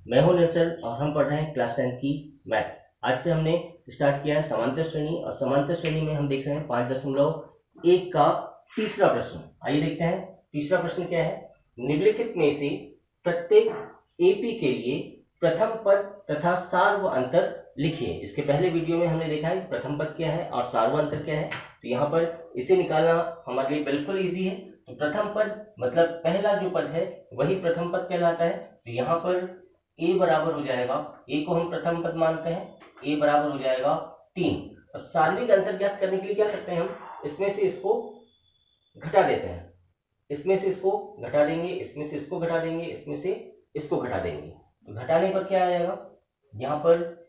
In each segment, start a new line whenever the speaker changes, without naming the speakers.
मैं हूं निरसर और हम पढ़ रहे हैं क्लास 10 की मैथ्स। आज से हमने स्टार्ट किया है समांतर श्रेणी और समांतर श्रेणी में हम देख रहे हैं 5.1 का तीसरा प्रश्न। आइए देखते हैं तीसरा प्रश्न क्या है। निम्नलिखित में से प्रत्येक एपी के लिए प्रथम पद तथा सार्व अंतर लिखिए। इसके पहले वीडियो में हमने देखा है प्रथम पद क्या है और सार्व अंतर क्या है, तो यहाँ पर इसे निकालना हमारे लिए बिल्कुल इजी है। तो प्रथम पद मतलब पहला जो पद है वही प्रथम पद कहलाता है। तो यहाँ पर a बराबर हो जाएगा, a को हम प्रथम पद मानते हैं, a बराबर हो जाएगा 3। और सार्वत्रिक अंतर ज्ञात करने के लिए क्या करते हैं हम, इसमें से इसको घटा देते हैं, इसमें से इसको घटा देंगे, इसमें से इसको घटा देंगे, इसमें से इसको घटा देंगे। तो घटाने पर क्या आएगा, यहाँ पर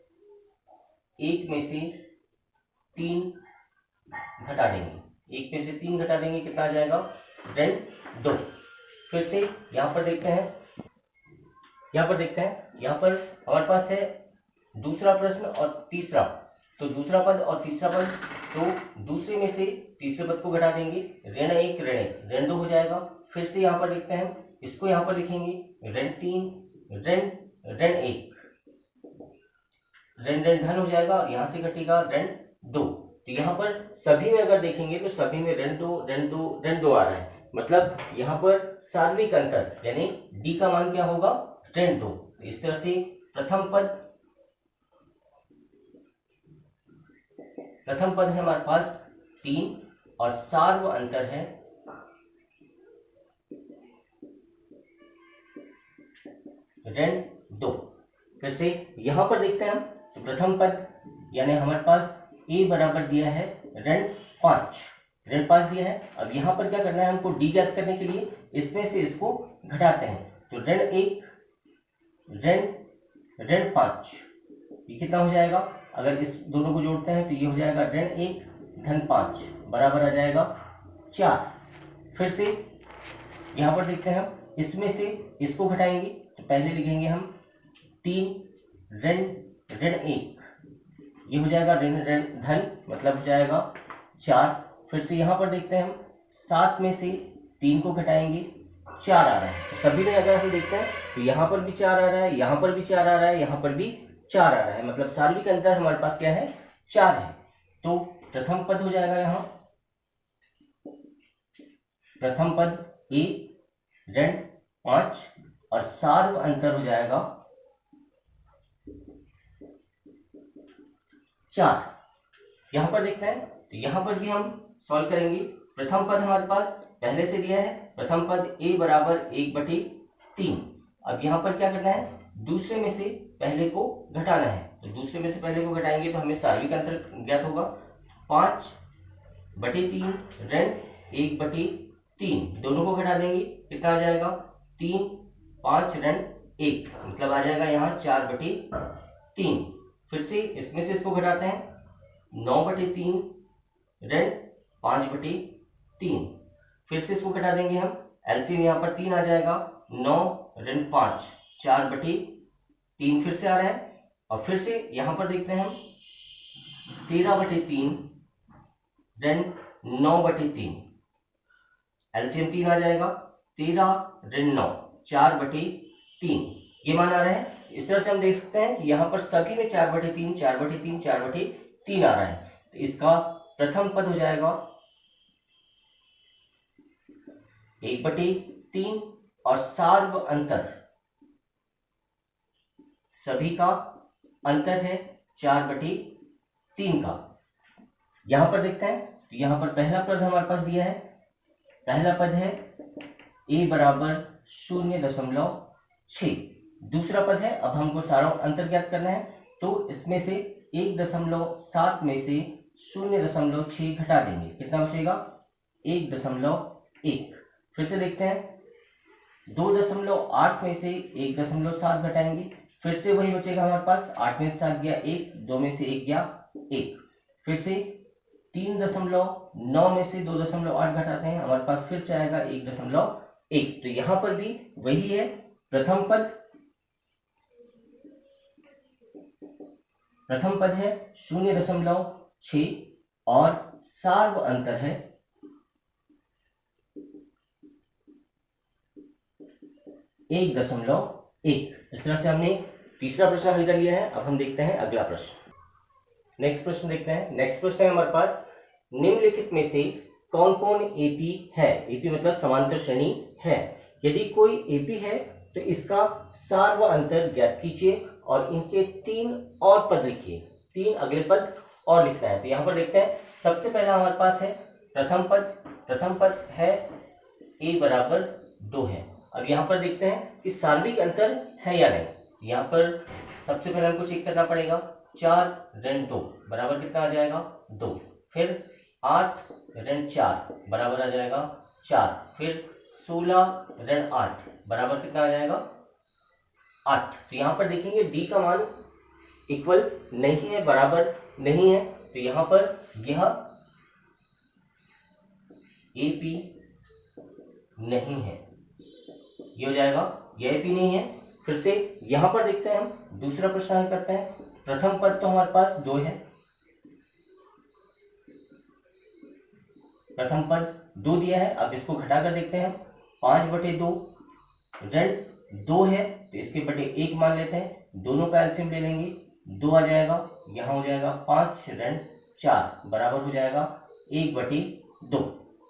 1 में से 3 घटा देंगे, 1 में से 3 घटा देंगे, कितना आ जाएगा ऋण 2। फिर से यहाँ पर देखते हैं, यहाँ पर हमारे पास है दूसरा प्रश्न और तीसरा। तो दूसरा पद और तीसरा पद, तो दूसरे में से तीसरे पद को घटा देंगे, ऋण 1 ऋण 2 हो जाएगा। फिर से यहाँ पर देखते हैं, इसको यहाँ पर लिखेंगे ऋण 3 ऋण 1, ऋण धन हो जाएगा और यहाँ से घटेगा ऋण 2। तो यहाँ पर सभी में अगर देखेंगे तो सभी में ऋण 2 आ रहा है, मतलब यहाँ पर सार्वत्रिक अंतर यानी डी का मान क्या होगा, ऋण 2। तो इस तरह से प्रथम पद है हमारे पास 3 और सार्व अंतर है ऋण 2। फिर से यहां पर देखते हैं हम, तो प्रथम पद यानी हमारे पास a बराबर दिया है ऋण 5 दिया है। अब यहां पर क्या करना है हमको, डी ज्ञात करने के लिए इसमें से इसको घटाते हैं। तो ऋण 1 ऋण 5, ये कितना हो जाएगा, अगर इस दोनों को जोड़ते हैं तो ये हो जाएगा ऋण 1 धन 5 बराबर आ जाएगा 4। फिर से यहां पर देखते हैं हम, इसमें से इसको घटाएंगे तो पहले लिखेंगे हम 3 ऋण 1, ये हो जाएगा ऋण धन, मतलब हो जाएगा 4। फिर से यहां पर देखते हैं हम, 7 में से 3 को घटाएंगे, 4 आ रहा है। तो सभी में अगर हम देखते हैं तो यहाँ पर भी 4 आ रहा है, यहाँ पर भी 4 आ रहा है, यहाँ पर भी 4 आ रहा है, मतलब सार्वत्रिक अंतर हमारे पास क्या है, 4 है। तो प्रथम पद हो जाएगा यहाँ प्रथम पद a ऋण 5 और सार्व अंतर हो जाएगा 4। यहां पर देखते हैं तो यहां पर भी हम सॉल्व करेंगे। प्रथम पद हमारे पास पहले से दिया है, प्रथम पद a बराबर 1/3। अब यहाँ पर क्या करना है, दूसरे में से पहले को घटाना है। तो दूसरे में से पहले को घटाएंगे तो हमें सार्वत्रिक अंतर ज्ञात होगा, 5/3 ऋण 1/3, दोनों को घटा देंगे, कितना आ जाएगा 3 5 ऋण 1, मतलब आ जाएगा यहाँ 4/3। फिर से इसमें से इसको घटाते हैं, 9/3 ऋण 5/3। फिर से इसको घटा देंगे हम, एलसीएम यहाँ पर 3 आ जाएगा, 9 ऋण 5 4/3 फिर से आ रहा है। और फिर से यहाँ पर देखते हैं हम 13/3 ऋण 9/3, एलसीएम 3 आ जाएगा, 13 ऋण 9 4/3, ये मान आ रहा है। इस तरह से हम देख सकते हैं कि यहाँ पर सभी में 4/3 आ रहा है। तो इसका प्रथम पद हो जाएगा 1/3 और सार्व अंतर सभी का अंतर है 4/3 का। यहां पर देखते हैं तो यहाँ पर पहला पद हमारे पास दिया है, पहला पद है a बराबर 0.6। दूसरा पद है, अब हमको सारा अंतर ज्ञात करना है, तो इसमें से 1.7 में से 0.6 घटा देंगे, कितना बचेगा 1.1। फिर से देखते हैं 2.8 में से 1.7 घटाएंगे, फिर से वही बचेगा हमारे पास, 8 में से 7 गया 1, 2 में से 1 गया 1। फिर से 3.9 में से 2.8 घटाते हैं, हमारे पास फिर से आएगा 1.1। तो यहां पर भी वही है, प्रथम पद है 0.6 और सार्व अंतर है 1.1। 1। इस तरह से हमने तीसरा प्रश्न हल कर लिया है। अब हम देखते हैं अगला प्रश्न। नेक्स्ट प्रश्न देखते हैं। नेक्स्ट प्रश्न है हमारे पास, निम्नलिखित में से कौन कौन एपी है। एपी मतलब समांतर श्रेणी है। यदि कोई एपी है तो इसका सार व अंतर ज्ञात कीजिए और इनके 3 और पद लिखिए। 3 अगले पद और लिखना है। तो यहाँ पर देखते हैं, सबसे पहला हमारे पास है प्रथम पद। प्रथम पद है a बराबर 2 है। अब यहाँ पर देखते हैं कि सार्विक अंतर है या नहीं। यहाँ पर सबसे पहले हमको चेक करना पड़ेगा। 4 ऋण 2 बराबर कितना आ जाएगा 2। फिर 8 ऋण 4 बराबर आ जाएगा 4। फिर 16 ऋण 8 बराबर कितना आ जाएगा 8। तो यहाँ पर देखेंगे डी का मान इक्वल नहीं है, बराबर नहीं है। तो यहाँ पर यह एपी नहीं है, ये हो जाएगा, यह एपी नहीं है। फिर से यहाँ पर देखते हैं, हम दूसरा प्रश्न हल करते हैं। प्रथम पद तो हमारे पास 2 है, प्रथम पद 2 दिया है। अब इसको घटाकर देखते हैं हम। 5/2 ऋण 2 है तो इसके बटे 1 मान लेते हैं। दोनों का एलसीएम ले लेंगे, 2 आ जाएगा, यहाँ हो जाएगा 5 ऋण 4 बराबर हो जाएगा 1/2।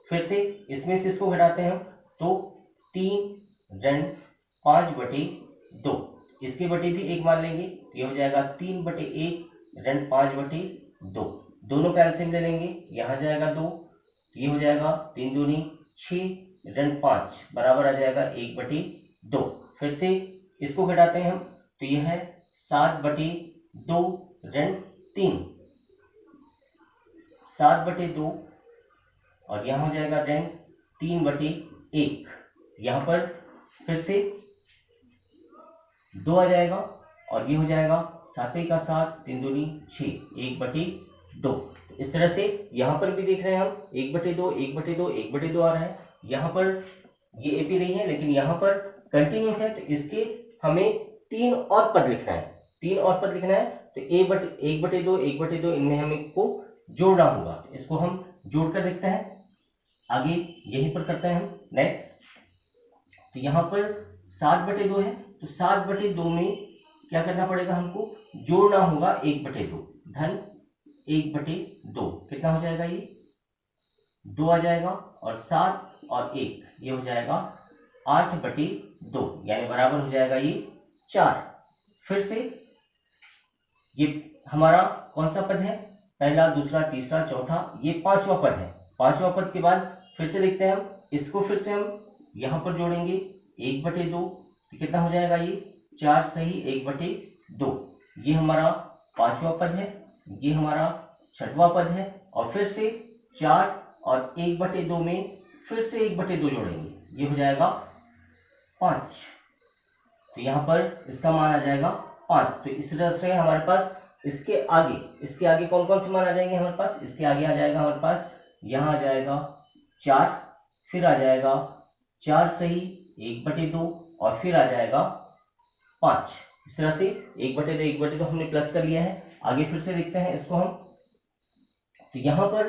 फिर से इसमें से इसको घटाते हैं हम तो 3 ऋण 5/2, इसके बटे भी 1 मान लेंगे, ये हो जाएगा 3/1 ऋण 5/2। दोनों का एलसीएम ले लेंगे, यहाँ जाएगा 2, ये हो जाएगा 3 दूनी 6 ऋण 5 बराबर आ जाएगा 1/2। फिर से इसको घटाते हैं हम तो यह है 7/2 ऋण 3, 7/2 और यहाँ हो जाएगा ऋण 3/1। यहाँ पर फिर से 2 आ जाएगा और ये हो जाएगा 7 का 7, 3 दूनी 6, 1/2। इस तरह से यहाँ पर भी देख रहे हैं हम 1/2, 1/2, 1/2 आ रहा है। यहाँ पर ये एपी नहीं है, लेकिन यहाँ पर कंटिन्यू है तो इसके हमें 3 और पद लिखना है। 3 और पद लिखना है तो 1/2, 1/2 इनमें हमें को जोड़ना होगा। इसको हम जोड़कर देखते हैं, आगे यहीं पर करते हैं हम। नेक्स्ट, तो यहाँ पर 7/2 है तो 7/2 में क्या करना पड़ेगा, हमको जोड़ना होगा 1/2 धन 1/2। कितना हो जाएगा, ये 2 आ जाएगा और 7 और 1 ये हो जाएगा 8/2, यानी बराबर हो जाएगा ये 4। फिर से ये हमारा कौन सा पद है, पहला, दूसरा, तीसरा, चौथा, ये 5वां पद है। 5वां पद के बाद फिर से देखते हैं हम, इसको फिर से हम यहाँ पर जोड़ेंगे 1/2, तो कितना हो जाएगा, ये 4 सही 1/2। ये हमारा 5वां पद है, ये हमारा 6वां पद है और फिर से 4 और 1/2 में फिर से 1/2 जोड़ेंगे, ये हो जाएगा 5। तो यहाँ पर इसका मान आ जाएगा 5। तो इस तरह से हमारे पास इसके आगे कौन कौन से मान आ जाएंगे हमारे पास, इसके आगे आ जाएगा हमारे पास, यहाँ आ जाएगा 4, फिर आ जाएगा 4 सही 1/2 और फिर आ जाएगा 5। इस तरह से 1/2 हमने प्लस कर लिया है। आगे फिर से देखते हैं इसको हम, तो यहाँ पर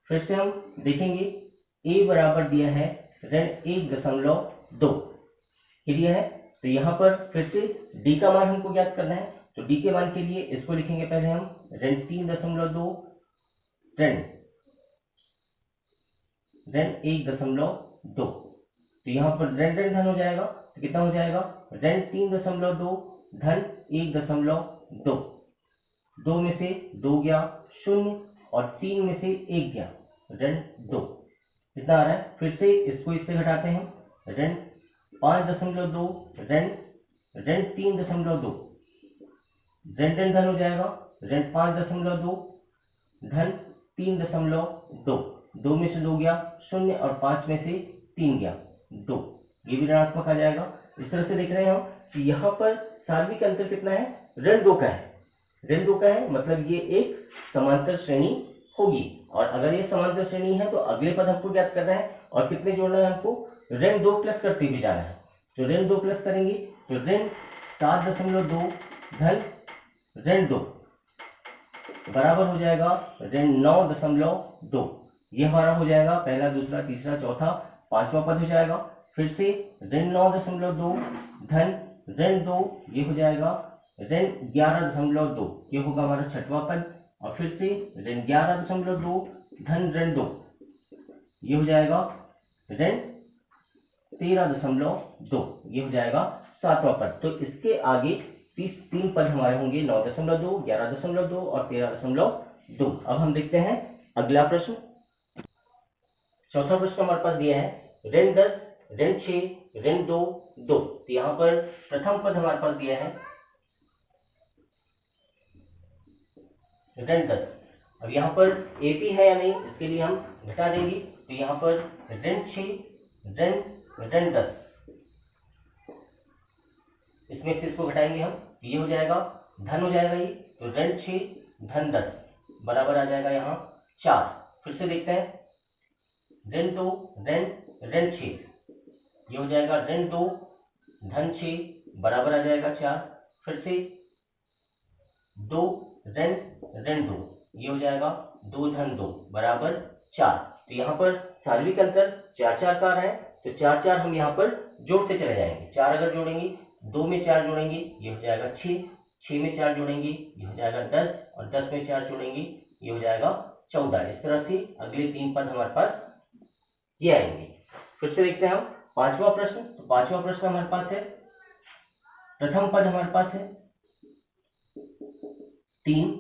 फिर से हम देखेंगे a बराबर दिया है ऋण 1.2 दिया है। तो यहाँ पर फिर से d का मान हमको ज्ञात करना है। तो d के मान के लिए इसको लिखेंगे पहले हम ऋण 3.2 ऋण 1.2। तो यहाँ पर ऋण ऋण धन हो जाएगा, तो कितना हो जाएगा, ऋण 3.2 धन 1.2। 2 में से 2 गया 0 और 3 में से 1 गया ऋण 2, कितना आ रहा है। फिर से इसको इससे घटाते हैं, ऋण 5.2 ऋण 3.2, ऋण ऋण धन हो जाएगा, ऋण 5.2 धन 3.2। 2 में से 2 गया 0 और 5 में से 3 गया 2, ये भी ऋणात्मक आ जाएगा। इस तरह से देख रहे हैं हम कि यहाँ पर सार्विक अंतर कितना है, ऋण 2 का है। ऋण 2 का है मतलब ये एक समांतर श्रेणी होगी। और अगर ये समांतर श्रेणी है तो अगले पद हमको ज्ञात करना है और कितने जोड़ना है हमको, ऋण 2 प्लस करते हुए जाना है। तो ऋण 2 प्लस करेंगे तो ऋण 7.2 धन ऋण 2 बराबर हो जाएगा ऋण 9.2। ये हमारा हो जाएगा पहला, दूसरा, तीसरा, चौथा, 5वां पद हो जाएगा। फिर से ऋण 9.2 धन ऋण 2 ये हो जाएगा ऋण 11.2, ये होगा हमारा छठवां पद। और फिर से ऋण 11.2 धन ऋण 2, ये हो जाएगा ऋण 13.2, ये हो जाएगा सातवां पद। तो इसके आगे 3 पद हमारे होंगे 9.2, 11.2 और 13.2। अब हम देखते हैं अगला प्रश्न। चौथा प्रश्न हमारे पास दिया है ऋण 10, ऋण 6, ऋण 2, 2। तो यहाँ पर प्रथम पद हमारे पास दिया है ऋण 10। अब यहाँ पर एपी है या नहीं, इसके लिए हम घटा देंगे। तो यहाँ पर ऋण 6, ऋण 10, इसमें से इसको घटाएंगे हम, तो ये हो जाएगा धन हो जाएगा ये। तो ऋण 6 धन 10 बराबर आ जाएगा यहाँ 4। फिर से देखते हैं ऋण 2 ऋण 6, ये हो जाएगा ऋण 2 धन 6 बराबर आ जाएगा 4। फिर से 2 ऋण 2, ये हो जाएगा 2 धन 2 बराबर 4। तो यहाँ पर सार्विक अंतर 4 का रहा है, तो 4 हम यहाँ पर जोड़ते चले जाएंगे। 4 अगर जोड़ेंगे, 2 में 4 जोड़ेंगे, ये हो जाएगा 6, 6 में 4 जोड़ेंगे, ये हो जाएगा 10, और 10 में 4 जोड़ेंगे, ये हो जाएगा 14। इस तरह से अगले 3 पद हमारे पास ये आएंगे। फिर से देखते हैं हम पांचवा प्रश्न। तो पांचवा प्रश्न हमारे पास है, प्रथम पद हमारे पास है 3।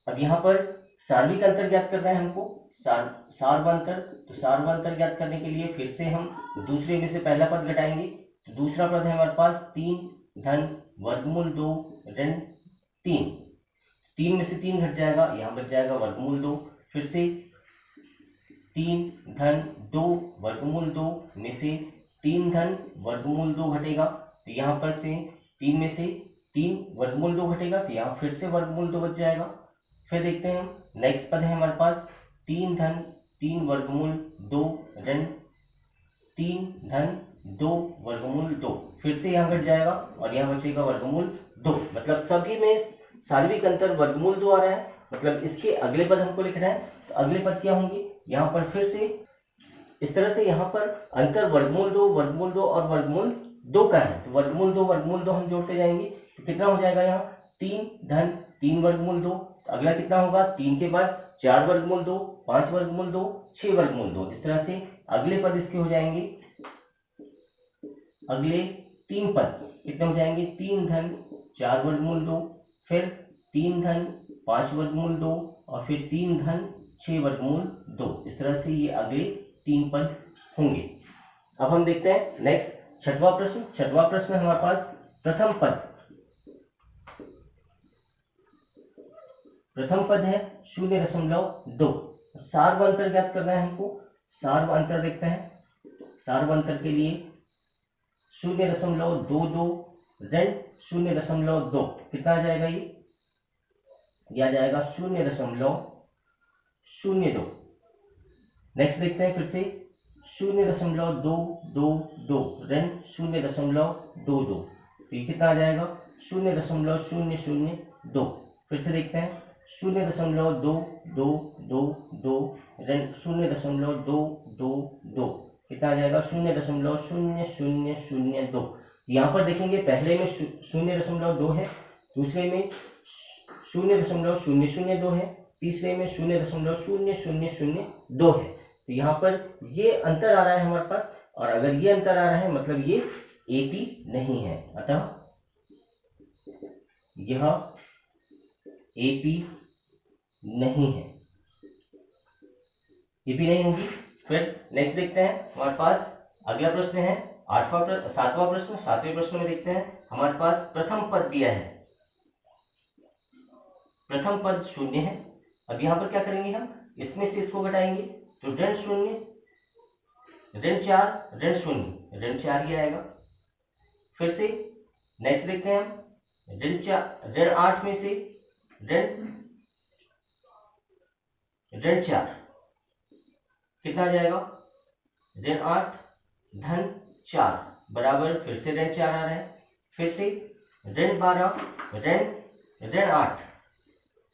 अब यहाँ पर सार्विक अंतर ज्ञात करना है हमको, सार्वंतर। तो सार्वंतर ज्ञात करने के लिए फिर से हम दूसरे में से पहला पद घटाएंगे। तो दूसरा पद है हमारे पास 3 धन वर्गमूल 2 ऋण 3। 3 में से 3 घट जाएगा, यहाँ बच जाएगा वर्गमूल 2। फिर से 3 धन 2 वर्गमूल 2 में से 3 धन वर्गमूल 2 घटेगा, तो यहाँ पर से 3 में से 3 वर्गमूल 2 घटेगा, तो यहाँ फिर से वर्गमूल 2 बच जाएगा। फिर देखते हैं नेक्स्ट पद है हमारे पास 3 धन 3 वर्गमूल 2 ऋण 3 धन 2 वर्गमूल 2। फिर से यहाँ घट जाएगा और यहाँ बचेगा वर्गमूल 2। मतलब सभी में सार्विक अंतर वर्गमूल 2 आ रहा है, मतलब इसके अगले पद हमको लिखना है। तो अगले पद क्या होंगे, यहाँ पर फिर से इस तरह से यहाँ पर अंतर वर्गमूल 2 और वर्गमूल 2 का है। तो वर्गमूल 2 हम जोड़ते जाएंगे, तो कितना हो जाएगा यहाँ 3 धन 3 वर्गमूल 2। तो अगला कितना होगा, 3 के बाद 4 वर्गमूल 2, 5 वर्गमूल 2, 6 वर्गमूल 2। इस तरह से अगले पद इसके हो जाएंगे। अगले 3 पद कितने हो जाएंगे, 3 धन 4 वर्गमूल 2, फिर 3 धन 5 वर्गमूल 2, और फिर 3 धन 6 वर्गमूल 2। इस तरह से ये अगले 3 पद होंगे। अब हम देखते हैं नेक्स्ट छठवां प्रश्न। छठवां प्रश्न हमारे पास प्रथम पद है 0.2। सार्वंतर ज्ञात करना है हमको। सार्वंतर देखते हैं। सार्वंतर के लिए 0.22 ऋण 0.2 कितना आ जाएगा, ये आ जाएगा 0.02। नेक्स्ट देखते हैं फिर से 0.222 ऋण 0.22। तो ये कितना आ जाएगा 0.002। फिर से देखते हैं 0.2222 ऋण 0.222 कितना आ जाएगा 0.0002। यहाँ पर देखेंगे पहले में 0.2 है, दूसरे में 0.002 है, तीसरे में 0.0002 है। तो यहाँ पर ये अंतर आ रहा है हमारे पास, और अगर ये अंतर आ रहा है मतलब ये एपी नहीं है, अतः यह एपी नहीं है, एपी नहीं होगी। फिर नेक्स्ट देखते हैं हमारे पास अगला प्रश्न है सातवां प्रश्न। सातवें प्रश्न में देखते हैं हमारे पास प्रथम पद दिया है, प्रथम पद 0 है। अब यहाँ पर क्या करेंगे, हम इसमें से इसको घटाएंगे, तो ऋण 0 ऋण 4 ऋण 0 ऋण 4 ही आएगा। फिर से नेक्स्ट देखते हैं हम ऋण 8 में से ऋण 4 कितना आ जाएगा, ऋण 8 धन 4 बराबर फिर से ऋण 4 आ रहा है। फिर से ऋण 12 ऋण 8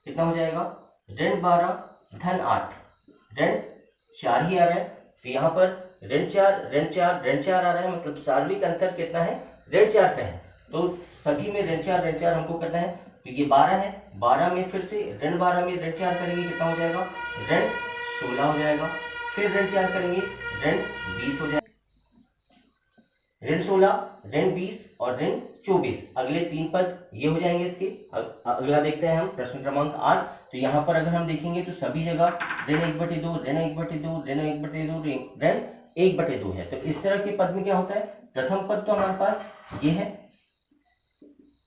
कितना हो जाएगा, ऋण 12 धन 8 ऋण 4 ही आ रहा है। तो यहाँ पर ऋण 4 ऋण 4 ऋण 4 आ रहा है, मतलब सार्विक अंतर कितना है, ऋण 4 का है। तो सभी में ऋण 4 हमको करना है। तो ये 12 है, 12 में फिर से ऋण 12 में ऋण 4 करेंगे कितना हो जाएगा, ऋण 16 हो जाएगा। फिर ऋण 4 करेंगे ऋण 20 हो जाएगा, ऋण 16, ऋण 20 और ऋण 24। अगले 3 पद ये हो जाएंगे इसके। अगला देखते हैं हम प्रश्न क्रमांक 8। तो यहाँ पर अगर हम देखेंगे तो सभी जगह ऋण 1/2, ऋण 1/2, ऋण 1/2, ऋण 1/2 है। तो इस तरह के पद में क्या होता है, प्रथम पद तो हमारे पास ये है,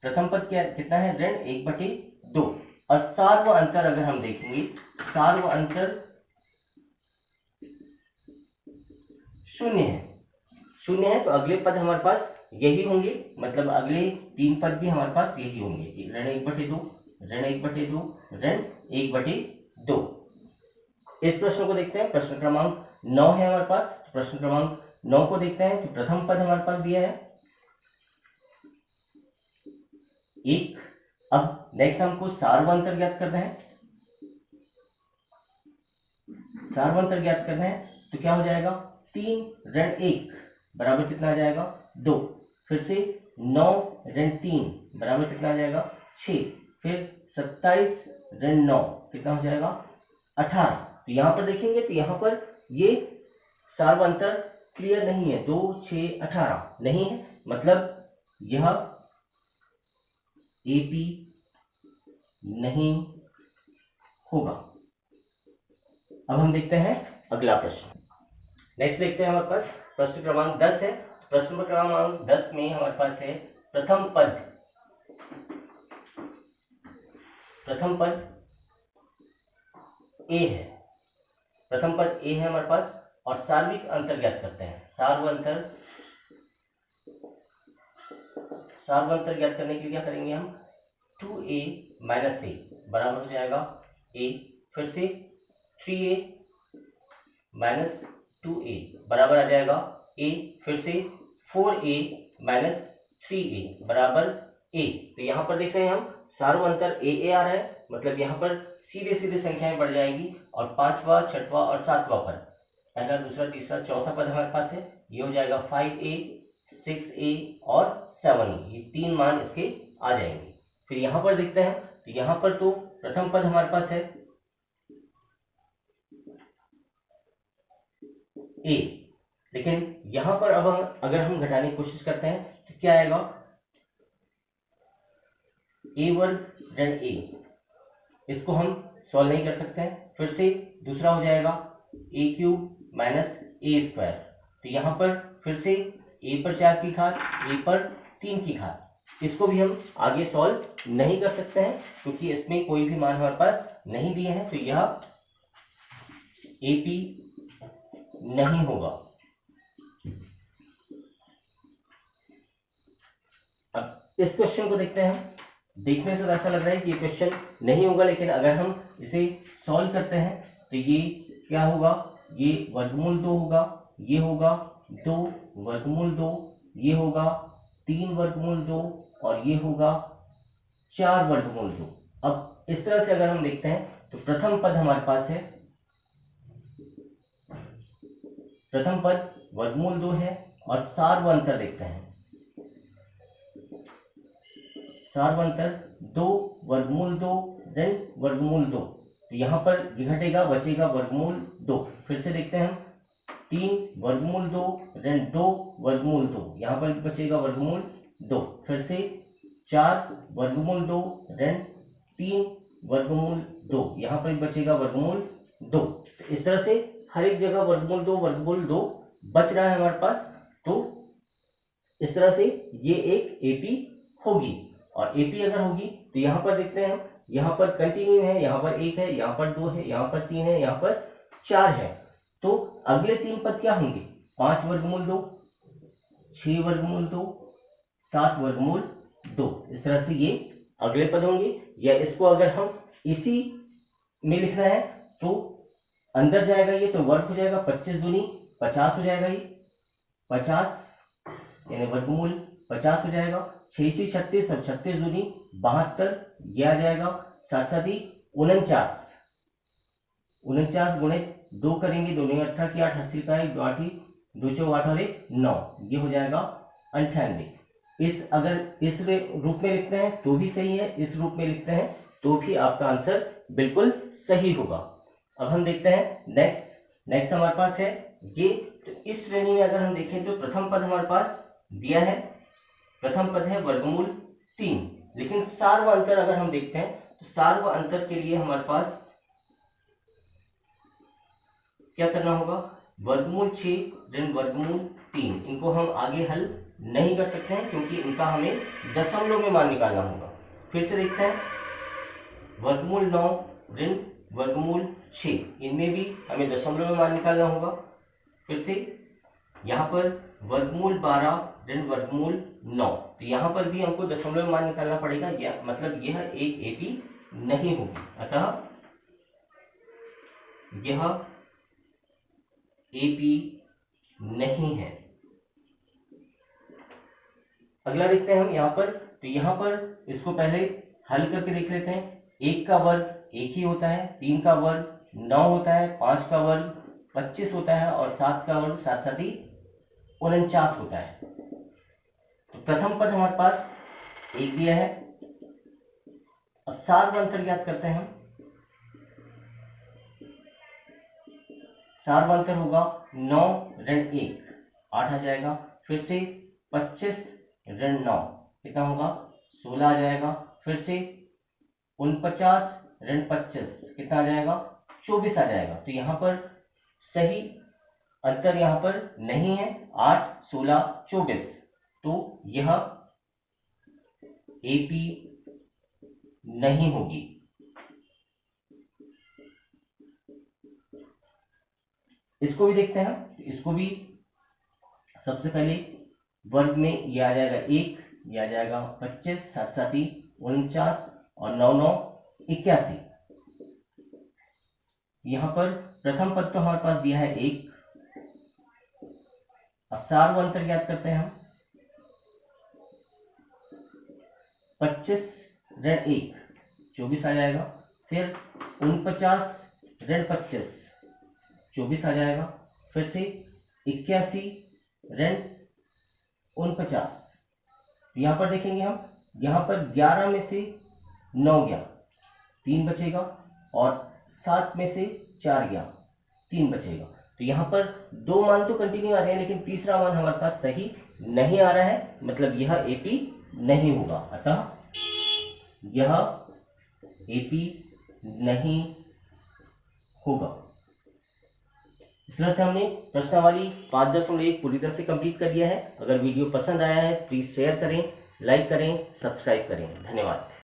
प्रथम पद क्या कितना है, ऋण 1/2। और सार्व अंतर अगर हम देखेंगे, सार्व अंतर 0 है, 0 है। तो अगले पद हमारे पास यही होंगे, मतलब अगले 3 पद भी हमारे पास यही होंगे, ऋण 1/2, ऋण 1/2, ऋण 1/2। इस प्रश्न को देखते हैं, प्रश्न क्रमांक 9 है हमारे पास। प्रश्न क्रमांक 9 को देखते हैं। तो प्रथम पद हमारे पास दिया है 1। अब नेक्स्ट हमको सार्वंतर ज्ञात करना है, सार्वंतर ज्ञात करना है। तो क्या हो जाएगा, 3 ऋण 1 बराबर कितना आ जाएगा, 2। फिर से 9 ऋण 3 बराबर कितना आ जाएगा, 6। फिर 27 ऋण 9 कितना हो जाएगा, 18। तो यहां पर देखेंगे तो यहां पर ये सार्वंतर क्लियर नहीं है, 2, 6, 18 नहीं है, मतलब यह एपी नहीं होगा। अब हम देखते हैं अगला प्रश्न। नेक्स्ट देखते हैं हमारे पास प्रश्न क्रमांक 10 है। प्रश्न क्रमांक 10 में हमारे पास है प्रथम पद ए है, प्रथम पद ए है हमारे पास। और सार्विक अंतर ज्ञात करते हैं, सार्वंतर ज्ञात करने के लिए क्या करेंगे हम, 2a माइनस a बराबर हो जाएगा a। फिर से 3a माइनस 2a बराबर आ जाएगा a। फिर से 4a माइनस 3a बराबर a। तो यहाँ पर देख रहे हैं हम सार्वंतर a आ रहा है, मतलब यहाँ पर सीधे सीधे संख्याएं बढ़ जाएगी और 5वां 6वां और 7वां पद, पहला दूसरा तीसरा चौथा पद हमारे पास है, ये हो जाएगा 5a 6a और 7a, ये 3 मान इसके आ जाएंगे। फिर यहाँ पर देखते हैं, तो यहाँ पर तो प्रथम पद हमारे पास है a, लेकिन यहाँ पर अब अगर हम घटाने की कोशिश करते हैं तो क्या आएगा, a वर्ग ऋण a, इसको हम सॉल्व नहीं कर सकते हैं। फिर से दूसरा हो जाएगा a cube minus a square. तो यहाँ पर फिर से a पर 4 की घात, a पर 3 की घात, इसको भी हम आगे सॉल्व नहीं कर सकते हैं क्योंकि इसमें कोई भी मान हमारे पास नहीं दिए हैं। तो यह AP नहीं होगा। अब इस क्वेश्चन को देखते हैं, देखने से तो ऐसा लग रहा है कि ये क्वेश्चन नहीं होगा, लेकिन अगर हम इसे सॉल्व करते हैं तो ये क्या होगा, ये वर्गमूल 2 होगा, ये होगा 2 वर्गमूल 2, ये होगा 3 वर्गमूल 2 और ये होगा 4 वर्गमूल 2। अब इस तरह से अगर हम देखते हैं तो प्रथम पद हमारे पास है, प्रथम पद वर्गमूल 2 है और सार्वंतर देखते हैं, सार्वंतर 2 वर्गमूल 2 ऋण वर्गमूल 2। तो यहाँ पर घटेगा बचेगा वर्गमूल 2। फिर से देखते हैं हम, 3 वर्गमूल 2 ऋण 2 वर्गमूल 2, यहाँ पर बचेगा वर्गमूल 2। फिर से 4 वर्गमूल 2 ऋण 3 वर्गमूल 2, यहाँ पर बचेगा वर्गमूल 2। तो इस तरह से हर एक जगह वर्गमूल 2 बच रहा है हमारे पास। तो इस तरह से ये एक एपी होगी। और एपी अगर होगी तो यहाँ पर देखते हैं हम, यहाँ पर कंटिन्यू है, यहाँ पर 1 है, यहाँ पर 2 है, यहाँ पर 3 है, यहाँ पर 4 है। तो अगले 3 पद क्या होंगे, 5 वर्गमूल 2, 6 वर्गमूल 2, 7 वर्गमूल 2। इस तरह से ये अगले पद होंगे। या इसको अगर हम इसी में लिखना है तो अंदर जाएगा ये, तो वर्ग हो जाएगा 25 दूनी 50 हो जाएगा, ये 50 यानी वर्गमूल 50 हो जाएगा। 6 6 36 और 36 दूनी 72, ये आ जाएगा। साथ साथ ही 49 गुणित 2 करेंगे, 2 9 18 की 8 80 का 1 2 8 2 4 8 और 1 9, ये हो जाएगा 98। अगर इस रूप में लिखते हैं तो भी सही है, इस रूप में लिखते हैं तो भी आपका आंसर बिल्कुल सही होगा। अब हम देखते हैं नेक्स्ट हमारे पास है ये। तो इस श्रेणी में अगर हम देखें तो प्रथम पद हमारे पास दिया है, प्रथम पद है वर्गमूल 3, लेकिन सार व अंतर अगर हम देखते हैं तो सार व अंतर के लिए हमारे पास क्या करना होगा, वर्गमूल 6 ऋण वर्गमूल 3, इनको हम आगे हल नहीं कर सकते हैं क्योंकि इनका हमें दशमलव में मान निकालना होगा। फिर से देखते हैं, वर्गमूल 9 ऋण वर्गमूल 6, इनमें भी हमें दशमलव में मान निकालना होगा। फिर से यहाँ पर वर्गमूल 12 ऋण वर्गमूल 9, तो यहाँ पर भी हमको दशमलव में मान निकालना पड़ेगा, या मतलब यह एक एपी नहीं होगी, अतः यह एपी नहीं है। अगला देखते हैं हम यहाँ पर, तो यहाँ पर इसको पहले हल करके देख लेते हैं। 1 का वर्ग 1 ही होता है, 3 का वर्ग 9 होता है, 5 का वर्ग 25 होता है और 7 का वर्ग साथ साथ ही 49 होता है। तो प्रथम पद हमारे पास 1 दिया है। अब सार व अंतर ज्ञात करते हैं हम। सार व अंतर होगा 9 ऋण 1, 8 आ जाएगा। फिर से 25 ऋण 9 कितना होगा, 16 आ जाएगा। फिर से 49 ऋण 25 कितना आ जाएगा, 24 आ जाएगा। तो यहाँ पर सही अंतर यहाँ पर नहीं है, 8 16 24, तो यह एपी नहीं होगी। इसको भी देखते हैं, इसको भी सबसे पहले वर्ग में ये आ जाएगा 1, ये आ जाएगा 25, साथ साथ ही 49 और 9 9 81। यहां पर प्रथम पद तो हमारे पास दिया है 1। अब सार व अंतर ज्ञात करते हैं हम। 25 ऋण 1 24 आ जाएगा। फिर 49 ऋण 25 24 आ जाएगा। फिर से 81 ऋण 49, यहां पर देखेंगे हम, यहां पर 11 में से 9 गया, 3 बचेगा, और 7 में से 4 गया, 3 बचेगा। तो यहां पर 2 मान तो कंटिन्यू आ रहे हैं, लेकिन तीसरा मान हमारे पास सही नहीं आ रहा है, मतलब यह एपी नहीं होगा, अतः यह एपी नहीं होगा। इस तरह से हमने प्रश्नावली 5.1 पूरी तरह से कंप्लीट कर दिया है। अगर वीडियो पसंद आया है प्लीज शेयर करें, लाइक करें, सब्सक्राइब करें। धन्यवाद।